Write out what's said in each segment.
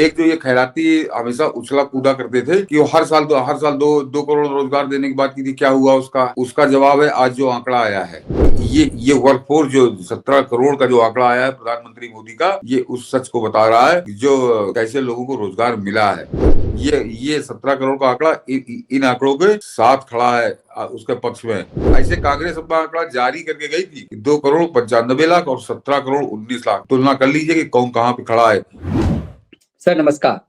एक जो ये खैराती हमेशा उछला कूदा करते थे कि वो हर साल दो करोड़ रोजगार देने की बात की थी, क्या हुआ उसका जवाब है आज जो आंकड़ा आया है। ये वर्कफोर्स जो 17 करोड़ का जो आंकड़ा आया है प्रधानमंत्री मोदी का, ये उस सच को बता रहा है जो कैसे लोगों को रोजगार मिला है। ये 17 करोड़ का आंकड़ा इन आंकड़ों के साथ खड़ा है उसके पक्ष में। ऐसे कांग्रेस अपना आंकड़ा जारी करके गई थी 2 करोड़ 95 लाख और 17 करोड़ 19 लाख। तुलना कर लीजिए कि कौन कहाँ पे खड़ा है। सर नमस्कार।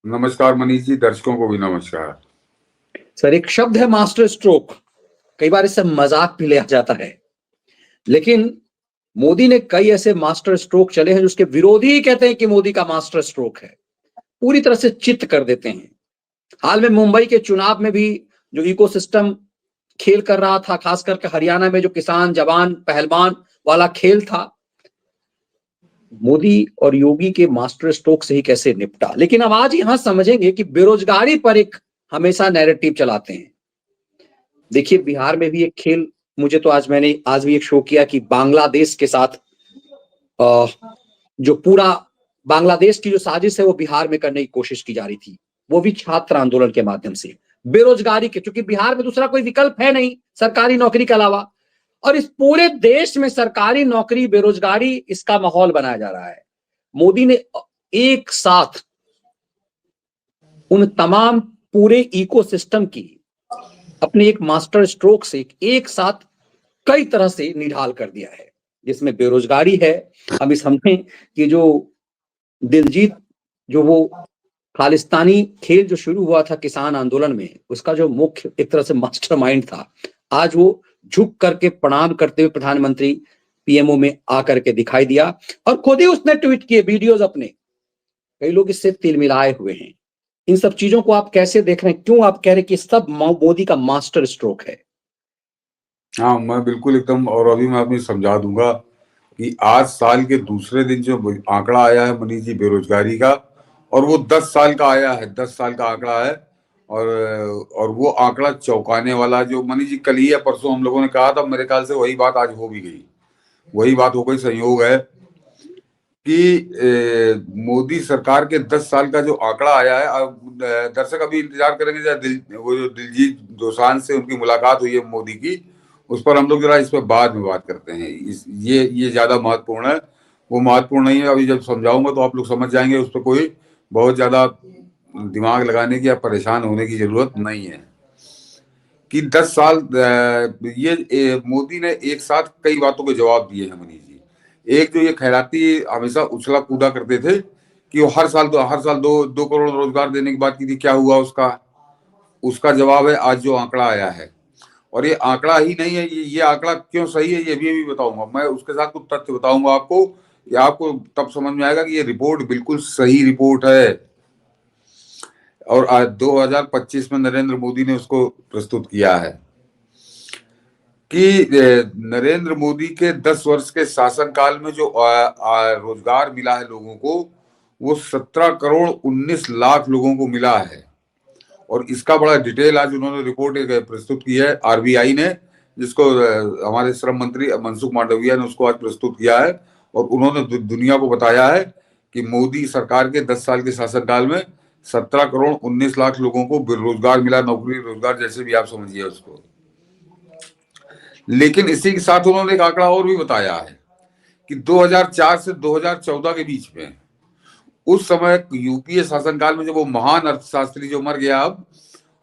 नमस्कार मनीष जी, दर्शकों को भी नमस्कार। सर एक शब्द है मास्टर स्ट्रोक, कई बार इससे मजाक भी लिया जाता है, लेकिन मोदी ने कई ऐसे मास्टर स्ट्रोक चले हैं जो उसके विरोधी ही कहते हैं कि मोदी का मास्टर स्ट्रोक है, पूरी तरह से चित्त कर देते हैं। हाल में मुंबई के चुनाव में भी जो इकोसिस्टम खेल कर रहा था, खास करके हरियाणा में जो किसान जवान पहलवान वाला खेल था, मोदी और योगी के मास्टर स्ट्रोक से ही कैसे निपटा। लेकिन अब आज यहां समझेंगे कि बेरोजगारी पर एक हमेशा नैरेटिव चलाते हैं। देखिए बिहार में भी एक खेल, मुझे तो मैंने आज भी एक शो किया कि बांग्लादेश के साथ जो पूरा बांग्लादेश की जो साजिश है वो बिहार में करने की कोशिश की जा रही थी, वो भी छात्र आंदोलन के माध्यम से बेरोजगारी के, क्योंकि बिहार में दूसरा कोई विकल्प है नहीं सरकारी नौकरी के अलावा, और इस पूरे देश में सरकारी नौकरी बेरोजगारी इसका माहौल बनाया जा रहा है। मोदी ने एक साथ उन तमाम पूरे इकोसिस्टम की अपने एक मास्टर स्ट्रोक से एक साथ कई तरह से निढाल कर दिया है, जिसमें बेरोजगारी है। हम इस समझें कि जो दिलजीत, जो वो खालिस्तानी खेल जो शुरू हुआ था किसान आंदोलन में, उसका जो मुख्य एक तरह से मास्टरमाइंड था, आज वो झुक करके प्रणाम करते हुए प्रधानमंत्री पीएमओ में आकर के दिखाई दिया, और खुद ही उसने ट्वीट किए वीडियोस अपने। कई लोग इससे तिलमिलाए हुए हैं। इन सब चीजों को आप कैसे देख रहे हैं? क्यों आप कह रहे हैं कि सब मोदी का मास्टर स्ट्रोक है? हाँ, मैं बिल्कुल एकदम, और अभी मैं अपनी समझा दूंगा कि आज साल के दूसरे दिन जो आंकड़ा आया है मनीष जी बेरोजगारी का, और वो 10 साल का आया है, 10 साल का आंकड़ा है। और वो आंकड़ा चौंकाने वाला, जो मनीष जी कल ही या परसों हम लोगों ने कहा था, मेरे ख्याल से वही बात आज हो भी गई, वही बात हो गई। संयोग है कि मोदी सरकार के 10 साल का जो आंकड़ा आया है, दर्शक अभी इंतजार करेंगे वो जो दिलजीत दोसांझ से उनकी मुलाकात हुई है मोदी की, उस पर हम लोग जरा इस पर बाद में बात करते हैं। ये ज्यादा महत्वपूर्ण है, वो महत्वपूर्ण नहीं है। अभी जब समझाऊंगा तो आप लोग समझ जाएंगे, उस पर कोई बहुत ज्यादा दिमाग लगाने की या परेशान होने की जरूरत नहीं है। कि 10 साल मोदी ने एक साथ कई बातों के जवाब दिए हैं मनीष जी। एक जो ये खैराती हमेशा उछला कूदा करते थे कि वो हर साल दो करोड़ रोजगार देने की बात की थी, क्या हुआ उसका जवाब है आज जो आंकड़ा आया है। और ये आंकड़ा ही नहीं है, ये आंकड़ा क्यों सही है ये भी बताऊंगा मैं। उसके साथ कुछ तथ्य बताऊंगा आपको, कि आपको तब समझ में आएगा कि ये रिपोर्ट बिल्कुल सही रिपोर्ट है। और आज 2025 में नरेंद्र मोदी ने उसको प्रस्तुत किया है कि नरेंद्र मोदी के 10 वर्ष के शासनकाल में जो रोजगार मिला है लोगों को, वो 17 करोड़ 19 लाख लोगों को मिला है। और इसका बड़ा डिटेल आज उन्होंने रिपोर्ट प्रस्तुत की है आरबीआई ने, जिसको हमारे श्रम मंत्री मनसुख मांडविया ने उसको आज प्रस्तुत किया है। और उन्होंने दुनिया को बताया है कि मोदी सरकार के 10 साल के शासनकाल में 17 करोड़ 19 लाख लोगों को रोजगार मिला, नौकरी रोजगार जैसे भी आप समझिए उसको। लेकिन इसी के साथ उन्होंने एक आंकड़ा और भी बताया है कि 2004 से 2014 के बीच में, उस समय यूपीए शासनकाल में, जब वो महान अर्थशास्त्री जो मर गया अब,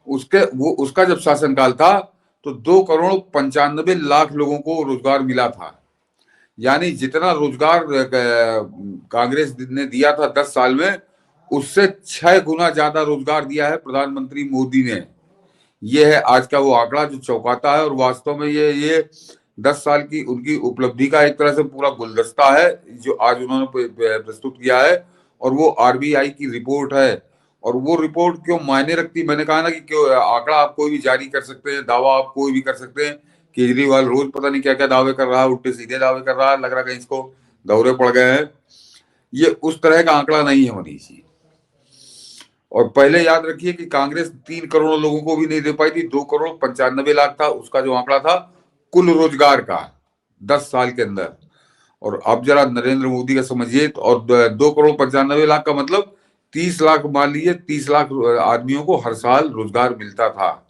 उसका जब शासनकाल था तो 2 करोड़ 95 लाख लोगों को रोजगार मिला था। यानी जितना रोजगार कांग्रेस ने दिया था 10 साल में, उससे 6 गुना ज्यादा रोजगार दिया है प्रधानमंत्री मोदी ने। ये है आज का वो आंकड़ा जो चौंकाता है। और वास्तव में ये 10 साल की उनकी उपलब्धि का एक तरह से पूरा गुलदस्ता है जो आज उन्होंने प्रस्तुत किया है। और वो आरबीआई की रिपोर्ट है। और वो रिपोर्ट क्यों मायने रखती, मैंने कहा ना कि क्यों आंकड़ा आप कोई भी जारी कर सकते हैं, दावा आप कोई भी कर सकते हैं। केजरीवाल रोज पता नहीं क्या क्या दावे कर रहा है, उल्टे सीधे दावे कर रहा है, लग रहा है इसको दौरे पड़ गए हैं। ये उस तरह का आंकड़ा नहीं है मनीष जी। और पहले याद रखिए कि कांग्रेस 3 करोड़ लोगों को भी नहीं दे पाई थी, 2 करोड़ 95 लाख था उसका जो आंकड़ा था कुल रोजगार का 10 साल के अंदर। और अब जरा नरेंद्र मोदी का समझिए, और 2 करोड़ 95 लाख का मतलब 30 लाख, मान लीजिए 30 लाख आदमियों को हर साल रोजगार मिलता था।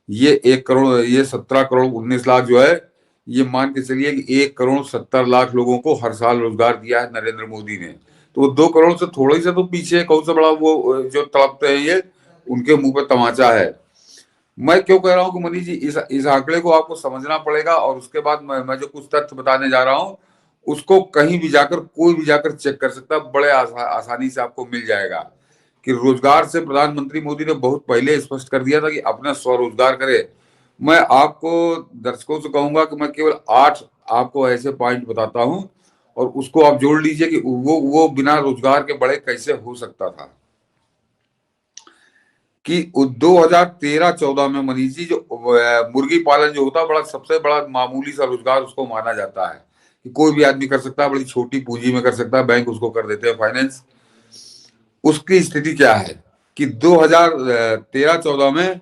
ये 1 करोड़, ये 17 करोड़ 19 लाख जो है, ये मान के चलिए कि 1 करोड़ 70 लाख लोगों को हर साल रोजगार दिया है नरेंद्र मोदी ने। तो वो 2 करोड़ से थोड़ा ही सा तो पीछे है, कौन सा बड़ा वो जो तड़पते हैं ये, उनके मुंह पे तमाचा है। मैं क्यों कह रहा हूँ कि मनीष जी, इस आंकड़े को आपको समझना पड़ेगा, और उसके बाद मैं जो कुछ तथ्य बताने जा रहा हूँ उसको कहीं भी जाकर कोई भी जाकर चेक कर सकता है, बड़े आसानी से आपको मिल जाएगा कि रोजगार से प्रधानमंत्री मोदी ने बहुत पहले स्पष्ट कर दिया था कि अपना स्वरोजगार करे। मैं आपको दर्शकों से कहूंगा कि मैं केवल 8 आपको ऐसे पॉइंट बताता हूं, और उसको आप जोड़ लीजिए कि वो बिना रोजगार के बड़े कैसे हो सकता था। कि 2013-14 में मनीष जी, जो मुर्गी पालन जो होता है, बड़ा सबसे बड़ा मामूली सा रोजगार उसको माना जाता है कि कोई भी आदमी कर सकता है, बड़ी छोटी पूंजी में कर सकता है, बैंक उसको कर देते हैं फाइनेंस। उसकी स्थिति क्या है कि 2013-14 में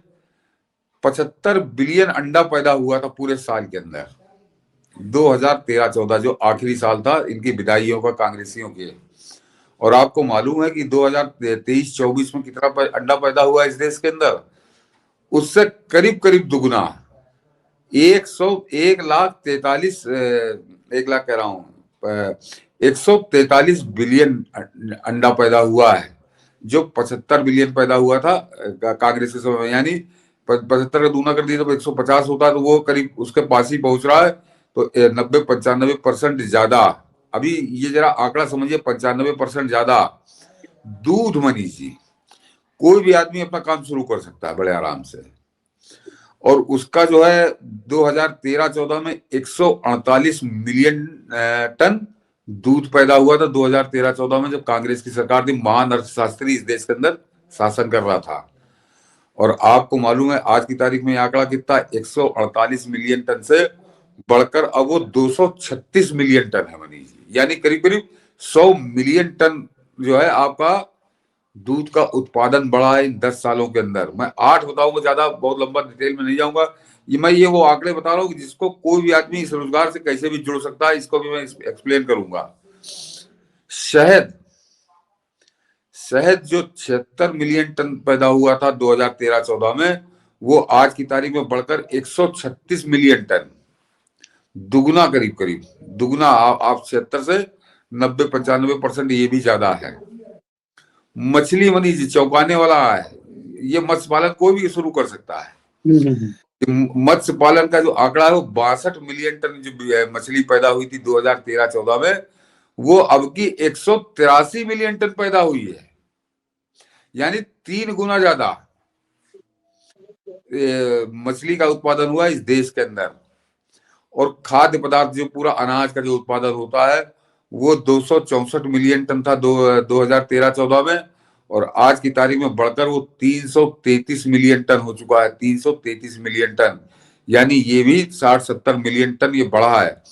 75 बिलियन अंडा पैदा हुआ था पूरे साल के अंदर। 2013-14 जो आखिरी साल था इनकी विदाइयों का, कांग्रेसियों के। और आपको मालूम है कि 2023-24 में कितना अंडा पैदा हुआ इस देश के अंदर? उससे करीब करीब दुगना, 1 लाख 143 बिलियन अंडा पैदा हुआ है, जो 75 बिलियन पैदा हुआ था कांग्रेस के समय में। यानी 75 का दूना कर दिया तो 150 होता है, तो वो करीब उसके पास ही पहुंच रहा है। तो 90-95% ज्यादा, अभी ये जरा आंकड़ा समझिए, 95% ज्यादा दूध। मनीष जी, कोई भी आदमी अपना काम शुरू कर सकता है बड़े आराम से, और उसका जो है 2013-14 में 148 मिलियन टन दूध पैदा हुआ था 2013-14 में, जब कांग्रेस की सरकार थी। महान अर्थशास्त्री इस देश के अंदर शासन कर रहा था। और आपको मालूम है आज की तारीख में ये आंकड़ा कितना, 148 मिलियन टन से बढ़कर अब वो 236 मिलियन टन है मनीष जी। यानी करीब करीब 100 मिलियन टन जो है आपका दूध का उत्पादन बढ़ा है इन 10 सालों के अंदर। मैं 8 बताऊंगा, ज्यादा बहुत लंबा डिटेल में नहीं जाऊंगा। ये वो आंकड़े बता रहा हूँ कि जिसको कोई भी आदमी इस रोजगार से कैसे भी जुड़ सकता है, इसको भी मैं एक्सप्लेन करूंगा। शहद शहद जो 76 मिलियन टन पैदा हुआ था 2013-14 में, वो आज की तारीख में बढ़कर 136 मिलियन टन, दुगना, करीब करीब दुगना। आप 76 से 90-95% ये भी ज्यादा है। मछली मनीष जी चौंकाने वाला है, ये मत्स्य पालन कोई भी शुरू कर सकता है। मत्स्य पालन का जो आंकड़ा है वो 62 मिलियन टन जो मछली पैदा हुई थी 2013-14 में, वो अब की 183 मिलियन टन पैदा हुई है। यानी 3 गुना ज्यादा मछली का उत्पादन हुआ इस देश के अंदर। और खाद्य पदार्थ जो पूरा अनाज का जो उत्पादन होता है वो 264 मिलियन टन था 2013-14 में, और आज की तारीख में बढ़कर वो 333 मिलियन टन हो चुका है। 333 मिलियन टन, यानी ये भी 60-70 मिलियन टन ये बढ़ा है।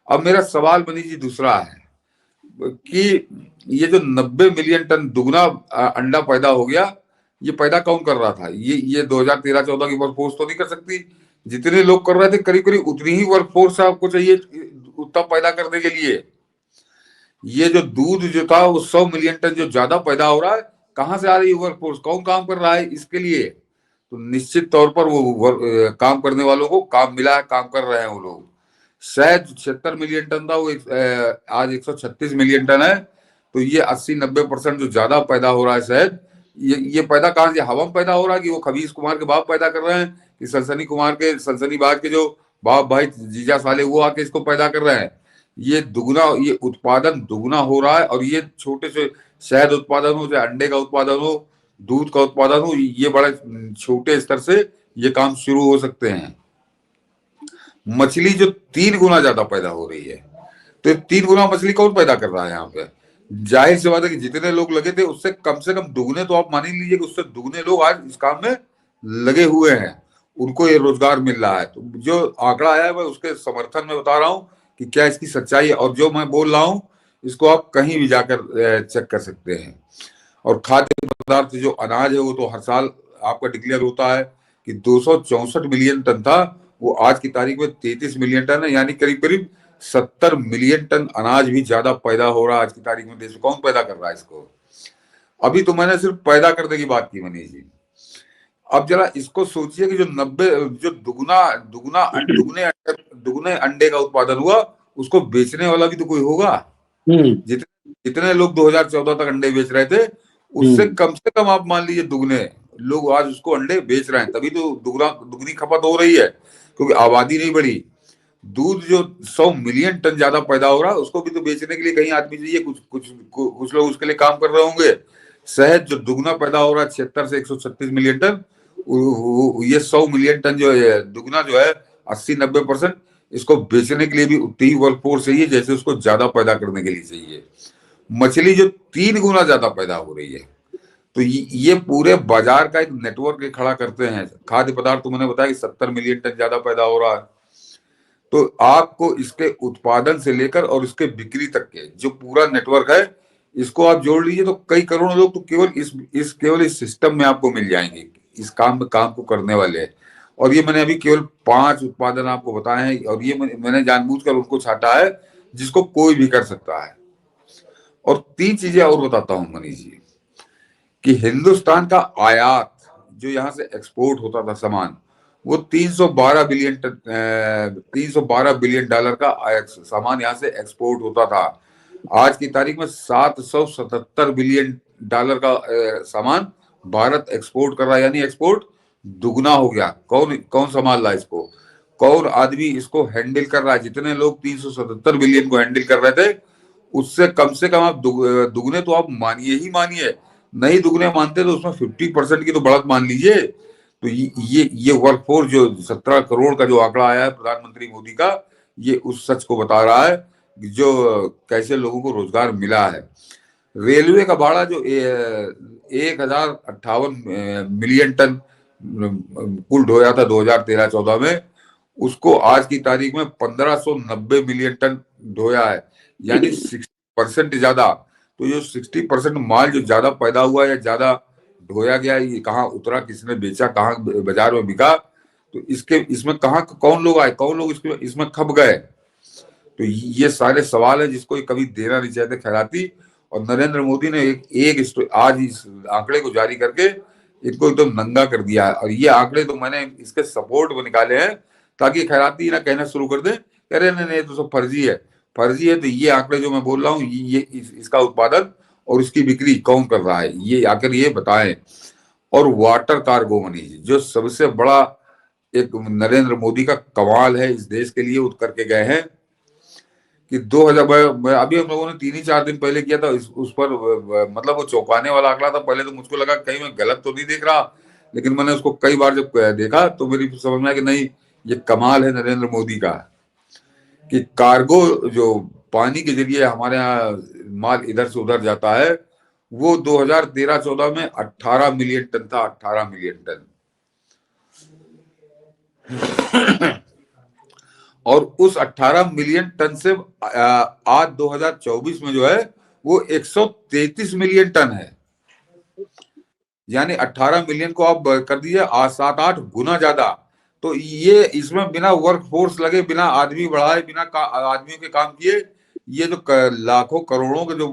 अब मेरा सवाल मनीष जी दूसरा है कि ये जो 90 मिलियन टन दुगना अंडा पैदा हो गया, ये पैदा कौन कर रहा था? ये 2013-14 की वर्कफोर्स तो नहीं कर सकती। जितने लोग कर रहे थे करीब करीब उतनी ही वर्कफोर्स आपको चाहिए उतना पैदा करने के लिए। ये जो दूध जो था वो 100 मिलियन टन जो ज्यादा पैदा हो रहा है, कहां से आ रही है वर्कफोर्स? कौन काम कर रहा है इसके लिए? तो निश्चित तौर पर वो काम करने वालों को काम मिला है, काम कर रहे हैं वो लोग। शायद 76 मिलियन टन था, वो आज 136 मिलियन टन है। तो ये 80-90% जो ज्यादा पैदा हो रहा है शायद, ये पैदा कहां से? हवा में पैदा हो रहा है कि वो खबीज कुमार के बाप पैदा कर रहे हैं, कि सनसनीबाज के जो बाप भाई जीजा साले वो आके इसको पैदा कर रहे हैं? ये दुगना, ये उत्पादन दुगना हो रहा है। और ये छोटे से शहद उत्पादन हो, चाहे अंडे का उत्पादन हो, दूध का उत्पादन हो, ये बड़े छोटे स्तर से ये काम शुरू हो सकते हैं। मछली जो 3 गुना ज्यादा पैदा हो रही है, तो 3 गुना मछली कौन पैदा कर रहा है यहाँ पे? जाहिर सी बात है कि जितने लोग लगे थे उससे कम से कम दुगने, तो आप मान ही लीजिए कि उससे दुगने लोग आज इस काम में लगे हुए हैं, उनको ये रोजगार मिल रहा है। तो जो आंकड़ा आया है मैं उसके समर्थन में बता रहा हूँ कि क्या इसकी सच्चाई है, और जो मैं बोल रहा हूँ इसको आप कहीं भी जाकर चेक कर सकते हैं। और खाद्य पदार्थ जो अनाज है वो तो हर साल आपका डिक्लेयर होता है कि 264 मिलियन टन था, वो आज की तारीख में 33 मिलियन टन है। यानी करीब करीब 70 मिलियन टन अनाज भी ज्यादा पैदा हो रहा है आज की तारीख में। देश में कौन पैदा कर रहा है इसको? अभी तो मैंने सिर्फ पैदा करने की बात की मनीष जी। अब जरा इसको सोचिए कि जो 90 जो दुगुना दुगुना दुगने अंडे का उत्पादन हुआ, उसको बेचने वाला भी तो कोई होगा। हम्म जितने जितने लोग 2014 तक अंडे बेच रहे थे, उससे कम से कम आप मान लीजिए दुगने लोग आज उसको अंडे बेच रहे हैं, तभी तो दुगनी खपत हो रही है, क्योंकि आबादी नहीं बढ़ी। दूध जो 100 मिलियन टन ज्यादा पैदा हो रहा है, उसको भी तो बेचने के लिए कहीं आदमी चाहिए, कुछ लोग उसके लिए काम कर रहे होंगे। शहद जो दुगना पैदा हो रहा है 76 से 136 मिलियन टन, ये 100 मिलियन टन जो है दुगना जो है 80-90%, इसको बेचने के लिए भी उतनी ही वर्क फोर्स चाहिए जैसे उसको ज्यादा पैदा करने के लिए चाहिए। मछली जो 3 गुना ज्यादा पैदा हो रही है, तो ये पूरे बाजार का एक नेटवर्क खड़ा करते हैं। खाद्य पदार्थ तो मैंने बताया कि 70 मिलियन टन ज्यादा पैदा हो रहा है, तो आपको इसके उत्पादन से लेकर और इसके बिक्री तक के जो पूरा नेटवर्क है, इसको आप जोड़ लीजिए तो कई करोड़ लोग तो केवल इस सिस्टम में आपको मिल जाएंगे, इस काम को करने वाले। और ये मैंने अभी केवल 5 उत्पादन आपको बताए हैं, और ये मैंने जानबूझकर उनको छाटा है जिसको कोई भी कर सकता है। और 3 चीजें और बताता हूं मनीष जी, कि हिंदुस्तान का आयात जो यहाँ से एक्सपोर्ट होता था सामान, वो 312 बिलियन डॉलर का सामान यहाँ से एक्सपोर्ट होता था। आज की तारीख में 777 बिलियन डॉलर का सामान भारत एक्सपोर्ट कर रहा है, यानी एक्सपोर्ट दुगना हो गया। कौन कौन संभाल रहा है इसको, कौन आदमी इसको हैंडल कर रहा है? जितने लोग 377 बिलियन को हैंडल कर रहे थे, उससे कम से कम आप दुगने तो आप मानिए ही मानिए, नहीं दुगने मानते तो उसमें 50% की तो बढ़त मान लीजिए। तो ये वर्कफोर्स जो 17 करोड़ का जो आंकड़ा आया है प्रधानमंत्री मोदी का, ये उस सच को बता रहा है कि जो कैसे लोगों को रोजगार मिला है। रेलवे का भाड़ा जो 1058 मिलियन टन कुल ढोया था 2013-14 में, उसको आज की तारीख में 1590 मिलियन टन ढोया है, यानी 60% ज्यादा। तो जो 60% माल जो ज्यादा पैदा हुआ या ज्यादा ढोया गया, ये कहाँ उतरा, किसने बेचा, कहाँ बाजार में बिका, तो इसमें कहाँ कौन लोग आए, कौन लोग इसमें खप गए? तो ये सारे सवाल है जिसको कभी देना नहीं चाहते खैराती। और नरेंद्र मोदी ने आज इस आंकड़े को जारी करके इनको एकदम नंगा कर दिया है। और ये आंकड़े तो मैंने इसके सपोर्ट में निकाले हैं, ताकि खैराती ना कहना शुरू कर दे अरे नहीं नहीं तो सब फर्जी है। फर्जी है तो ये आंकड़े जो मैं बोल रहा हूँ, इसका उत्पादन और इसकी बिक्री कौन कर रहा है, ये आकर ये बताएं। और वाटर कार्गो मनी जो सबसे बड़ा एक नरेंद्र मोदी का कमाल है इस देश के लिए, वो करके गए हैं कि 2000 अभी हम लोगों ने 3 ही 4 दिन पहले किया था उस पर, मतलब वो चौंकाने वाला आंकड़ा था। पहले तो मुझको लगा कहीं मैं गलत तो नहीं देख रहा, लेकिन मैंने उसको कई बार जब देखा तो मेरी समझ में आया कि नहीं, ये कमाल है नरेंद्र मोदी का, कि कार्गो जो पानी के जरिए हमारे यहाँ माल इधर से उधर जाता है, वो 2013-14 में 18 मिलियन टन था, 18 मिलियन टन। और उस 18 मिलियन टन से आज 2024 में जो है वो 133 मिलियन टन है, यानी 18 मिलियन को आप कर दीजिए 7-8 गुना ज्यादा। तो ये इसमें बिना वर्क फोर्स लगे, बिना आदमी बढ़ाए, बिना आदमियों के काम किए, ये जो लाखों करोड़ों के जो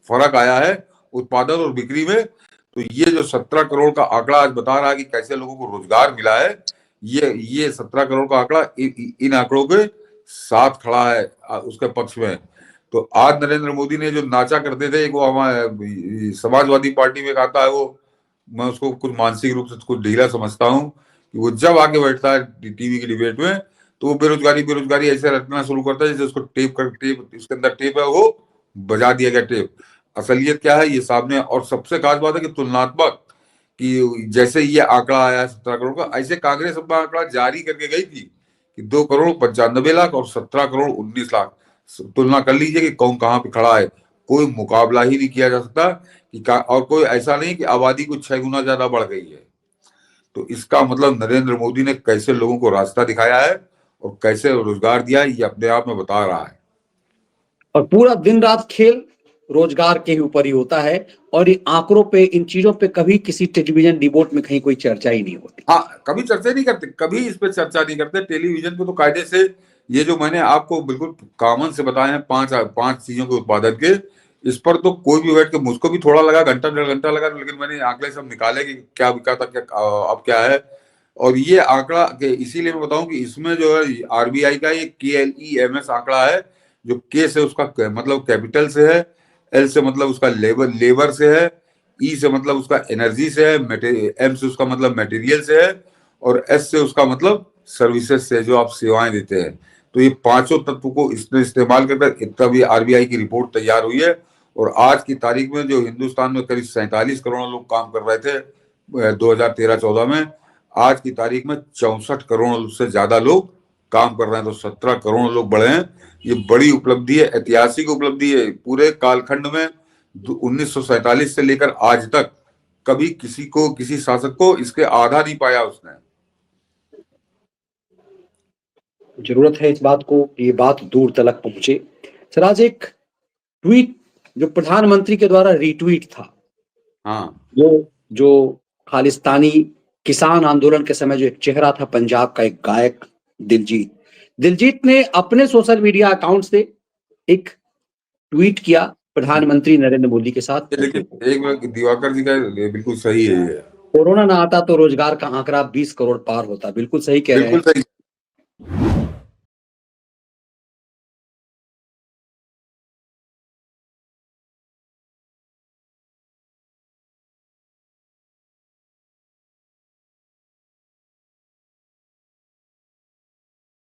फर्क आया है उत्पादन और बिक्री में, तो ये जो 17 करोड़ का आंकड़ा आज बता रहा है कि कैसे लोगों को रोजगार मिला है, ये 17 करोड़ का आंकड़ा इन आंकड़ों के साथ खड़ा है उसके पक्ष में। तो आज नरेंद्र मोदी ने जो नाचा करते थे, वो हमारे समाजवादी पार्टी में आता है, वो मैं उसको कुछ मानसिक रूप से कुछ ढीला समझता हूँ कि वो जब आके बैठता है टीवी की डिबेट में, तो वो बेरोजगारी ऐसे रटना शुरू करता है जैसे उसको टेप उसके अंदर टेप है, वो बजा दिया गया टेप। असलियत क्या है ये सामने। और सबसे खास बात है कि तुलनात्मक, कि जैसे ये आंकड़ा आया 17 करोड़ का, ऐसे कांग्रेस अपना आंकड़ा जारी करके गई थी कि 2 करोड़ 95 लाख और 17 करोड़ 19 लाख। तुलना कर लीजिए कि कौन कहाँ पे खड़ा है। कोई मुकाबला ही नहीं किया जा सकता कि और कोई ऐसा नहीं कि आबादी कुछ 6 गुना ज्यादा बढ़ गई है। तो इसका मतलब नरेंद्र मोदी ने कैसे लोगों को रास्ता दिखाया है और कैसे रोजगार दिया है, ये अपने आप में बता रहा है। और पूरा दिन रात खेल रोजगार के ऊपर ही होता है, और इन आंकड़ों पे, इन चीजों पे कभी किसी टेलीविजन डिबेट में कहीं कोई चर्चा ही नहीं होती। हाँ, कभी चर्चा नहीं करते, कभी इस पे चर्चा नहीं करते। टेलीविजन पे तो कायदे से ये जो मैंने आपको बिल्कुल कॉमन से बताए हैं 5 चीजों के उत्पादन के, इस पर तो कोई भी बैठ के, मुझको भी थोड़ा लगा, घंटा 1.5 घंटा लगा, लेकिन मैंने आंकड़े सब निकाले कि क्या बिका था, क्या अब क्या है। और ये आंकड़ा के इसीलिए मैं बताऊं कि इसमें जो है आरबीआई का ये KLEMS आंकड़ा है, जो के से उसका मतलब कैपिटल से है, एल से मतलब उसका लेबर से है, ई से मतलब उसका एनर्जी से है, एम से उसका मतलब मटेरियल से है, और एस से उसका मतलब सर्विसेज से, जो आप सेवाएं देते हैं। तो ये पांचों तत्व को इसने इस्तेमाल करके तब ये आरबीआई की रिपोर्ट तैयार हुई है। और आज की तारीख में जो हिंदुस्तान में करीब 47 करोड़ लोग काम कर रहे थे 2013-14 में, आज की तारीख में 64 करोड़ से ज्यादा लोग काम कर रहे हैं, तो 17 करोड़ लोग बढ़े हैं। ये बड़ी उपलब्धि है, ऐतिहासिक उपलब्धि है। पूरे कालखंड में 1947 से लेकर आज तक कभी किसी को, किसी शासक को इसके आधा नहीं पाया उसने। जरूरत है इस बात को, ये बात दूर तलक पहुंचे। सर, आज एक ट्वीट जो प्रधानमंत्री के द्वारा रीट्वीट था, हाँ, वो जो खालिस्तानी किसान आंदोलन के समय जो एक चेहरा था पंजाब का, एक गायक दिलजीत ने अपने सोशल मीडिया अकाउंट से एक ट्वीट किया प्रधानमंत्री नरेंद्र मोदी के साथ ये फोटो। देखिए, एक मिनट, दिवाकर जी का ये बिल्कुल सही है ये। कोरोना ना आता तो रोजगार का आंकड़ा 20 करोड़ पार होता, बिल्कुल सही कह रहे बिल्कुल हैं। सही।